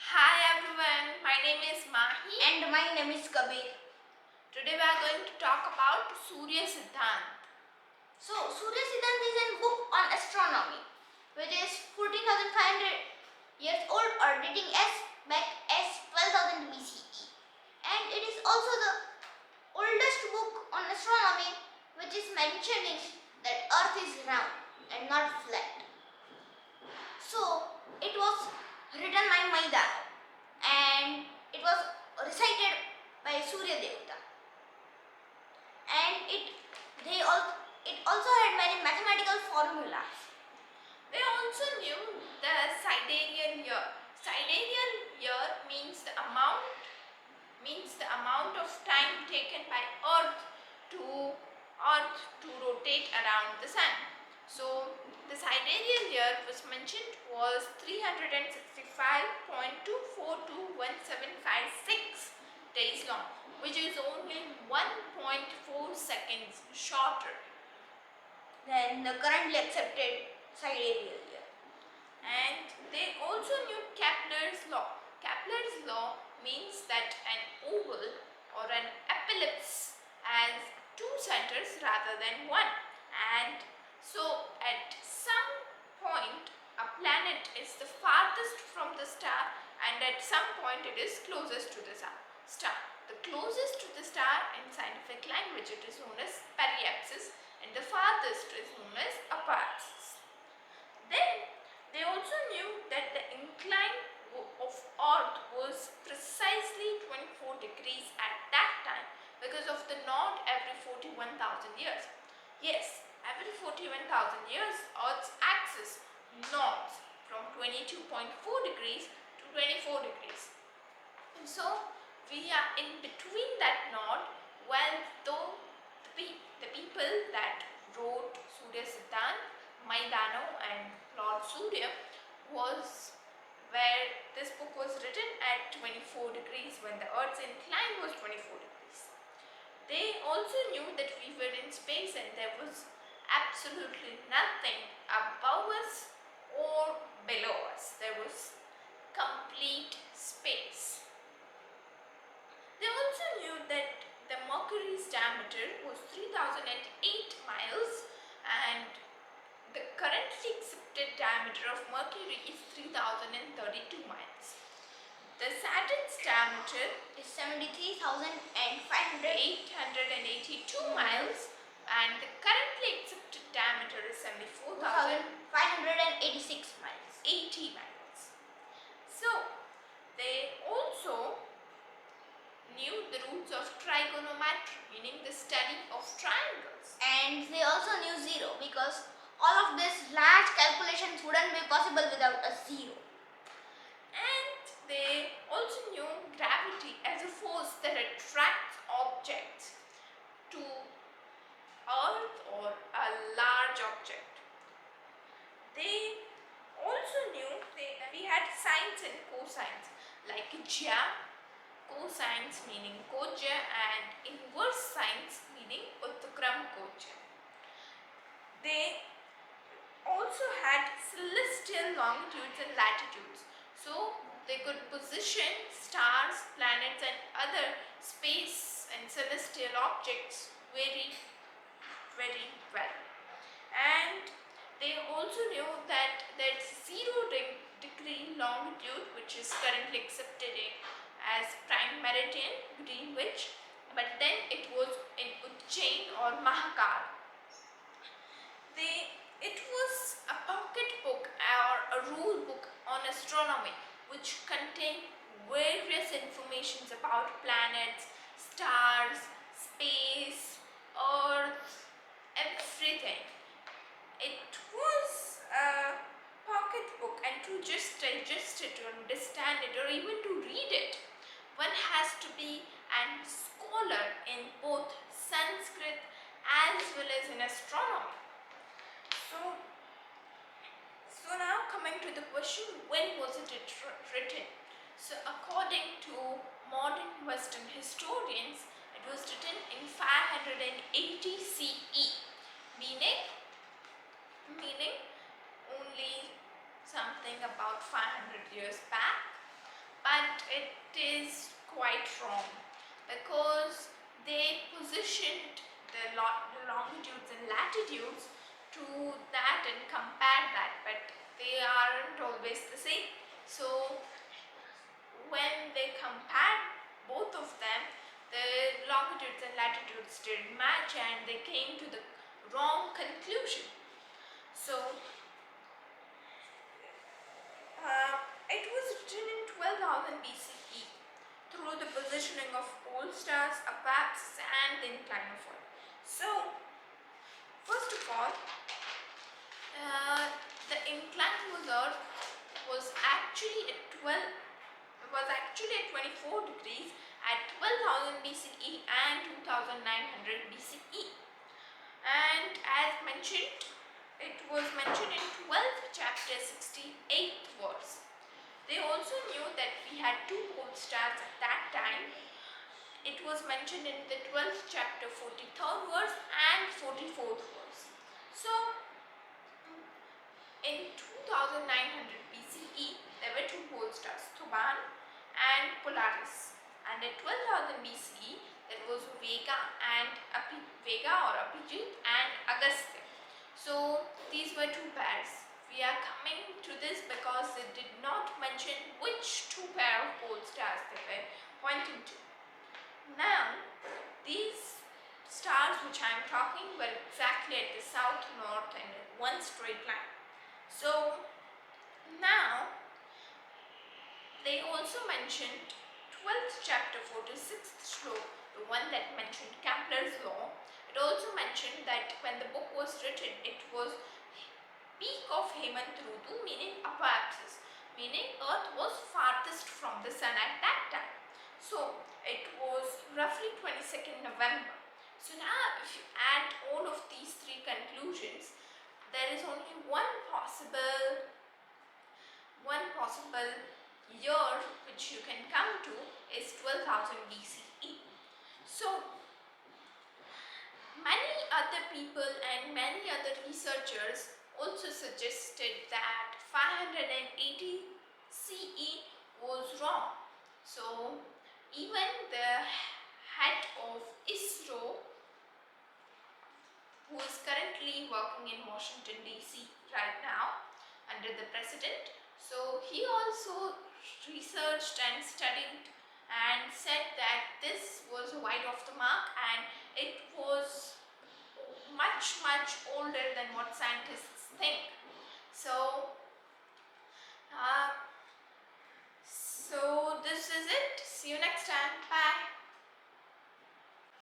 Hi everyone, my name is Mahi. And my name is Kabeer. Today we are going to talk about Surya Siddhant. So, Surya Siddhant is a book on astronomy, which is 14,500 years old or dating back as 12,000 BCE. And it is also the oldest book on astronomy which is mentioning that Earth is round and not flat. So, it was written by Mahi and it was recited by Surya Devata. And it also had many mathematical formulas. They also knew the sidereal year. Sidereal year means the amount of time taken by Earth to rotate around the Sun. So the sidereal year was mentioned was 365.2421756 days long, which is only 1.4 seconds shorter Then the currently accepted sidereal year. And they also knew Kepler's law. Kepler's law means that an oval or an ellipse has two centers rather than one. And so at some point a planet is the farthest from the star and at some point it is closest to the star. The closest to the star in scientific language it is known as periapsis and the farthest is known as apoapsis. Then they also knew that the incline of Earth was precisely 24 degrees at that time because of the nod every 41,000 years. Yes, every 41,000 years Earth's axis nods from 22.4 degrees to 24 degrees. And so we are in between that nod while though the people that wrote Surya Siddhant, Mahi and Lord Surya was where this book was written at 24 degrees when the Earth's incline was 24 degrees. They also knew that we were in space and there was absolutely nothing above us or below us. There was complete space. They also knew that the Mercury's diameter was 3008 miles and the currently accepted diameter of Mercury is 3032 miles. The Saturn's diameter is 73,582 miles and the currently accepted diameter is 74,586 miles. 80 miles. So, they also knew the rules of trigonometry, meaning the study of triangles. And they also knew zero because all of these large calculations wouldn't be possible without a zero. And they also knew gravity as a force that attracts objects to Earth or a large object. They also knew we had sines and cosines like ja, cosines meaning koja and inverse sines meaning uttakram koja. They also had celestial longitudes and latitudes, so they could position stars, planets and other space and celestial objects very well. And they also knew that there's 0 degree longitude which is currently accepted as prime meridian Greenwich, but then it was in Ujjain or Mahakal. It was a pocket book or a rule book on astronomy which contained various informations about planets, stars, space, Earth, everything. It was a pocket book and to just digest it, to understand it or even to read it, one has to be a scholar in both Sanskrit as well as in astronomy. So now coming to the question, when was it written? So according to modern Western historians, it was written in 580 CE, meaning only something about 500 years back. it is quite wrong because they positioned the longitudes and latitudes to that and compared that, but they aren't always the same. So when they compared both of them, the longitudes and latitudes didn't match and they came to the wrong conclusion. So it was written in 12,000 BCE through the positioning of pole stars, apses, and the incline of Earth. So, first of all, the incline of Earth was actually at 24 degrees at 12,000 BCE and 2,900 BCE. And as mentioned, it was mentioned in 12th chapter 68th verse. They also knew that we had two pole stars at that time. It was mentioned in the 12th chapter 43rd verse and 44th verse. So, in 2900 BCE, there were two pole stars, Thuban and Polaris. And at 12,000 BCE, there was Vega or Abhijit and Agastya. So, these were two pairs. We are coming to this because it did not mention which two pair of pole stars they were pointing to. Now, these stars which I am talking were exactly at the south, north and one straight line. So, now they also mentioned 12th chapter 46th slope, the one that mentioned Kepler's law. It also mentioned that when the book was written, it was peak of Hemantrutu, meaning upper axis, meaning Earth was farthest from the Sun at that time. So it was roughly 22nd November. So now if you add all of these three conclusions, there is only one possible year which you can come to is 12,000 BCE. So many other people and many other researchers also suggested that 580 CE was wrong. So even the head of ISRO, who is currently working in Washington DC right now under the president, so he also researched and studied and said that this was wide off the mark and it was much older than what scientists think. So this is it. See you next time. Bye.